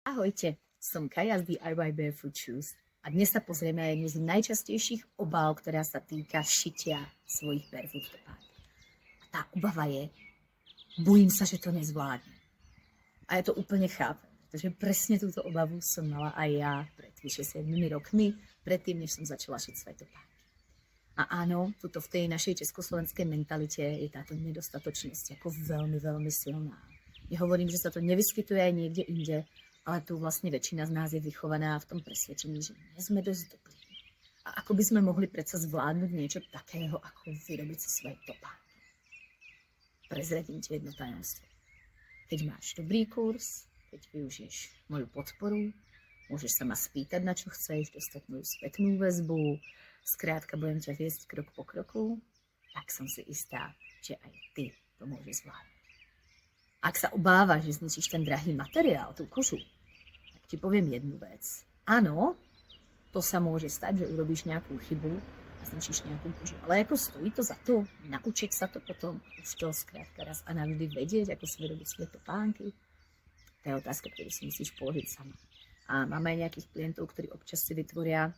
Ahojte, som Kaja z DIY Barefoot Shoes a dnes sa pozrieme na jednu z najčastejších obáv, ktorá sa týka šitia svojich barefoot topánkov. A tá obava je, bojím sa, že to nezvládnem. A ja to úplne chápem, pretože presne túto obavu som mala aj ja pred vyše 7 rokmi, predtým, než som začala šiť svoje topánky. A áno, tuto v tej našej československej mentalite je táto nedostatočnosť ako veľmi, veľmi silná. Nehovorím, že sa to nevyskytuje aj niekde inde, ale tu vlastne väčšina z nás je vychovaná v tom presvedčení, že nie sme dosť dobrí. A ako by sme mohli predsa zvládnuť niečo takého, ako vyrobiť si svoje topánky. Prezradím ti jedno tajomstvo. Keď máš dobrý kurz, keď využiješ moju podporu, môžeš sa ma spýtať, na čo chceš, dostať moju spätnú väzbu, skrátka budem ťa viesť krok po kroku, tak som si istá, že aj ty to môžeš zvládnuť. Ak sa obávaš, že zničíš ten drahý materiál, tú kožu, tak ti poviem jednu vec. Áno, to sa môže stať, že urobíš nejakú chybu a zničíš nejakú kožu. Ale ako stojí to za to, naučiť sa to potom, už to skrátka raz a navždy vedieť, ako si vyrobiť svoje topánky? To je otázka, ktorú si musíš položiť sama. A máme aj nejakých klientov, ktorí občas si vytvoria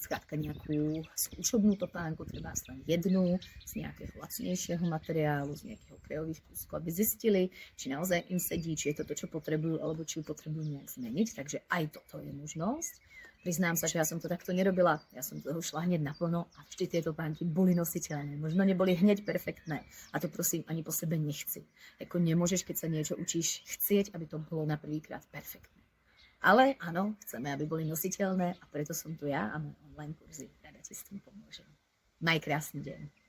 skrátka nejakú skúšobnú topánku, treba aspoň jednu z nejakého lacnejšieho materiálu, z nejakého krajových kúskov, aby zistili, či naozaj im sedí, či je to to, čo potrebujú, alebo či ju potrebujú nejak zmeniť. Takže aj toto je možnosť. Priznám sa, že ja som to takto nerobila. Ja som toho šla hneď naplno a vždy tie topánky boli nositeľné. Možno neboli hneď perfektné. A to prosím ani po sebe nechci. Ako nemôžeš, keď sa niečo učíš, chcieť, aby to bolo na prvýkrát perfektné. Ale áno, chceme, aby boli nositeľné a preto som tu ja a môj online kurzy. Rada ti s tým pomôžem. Maj krásny deň.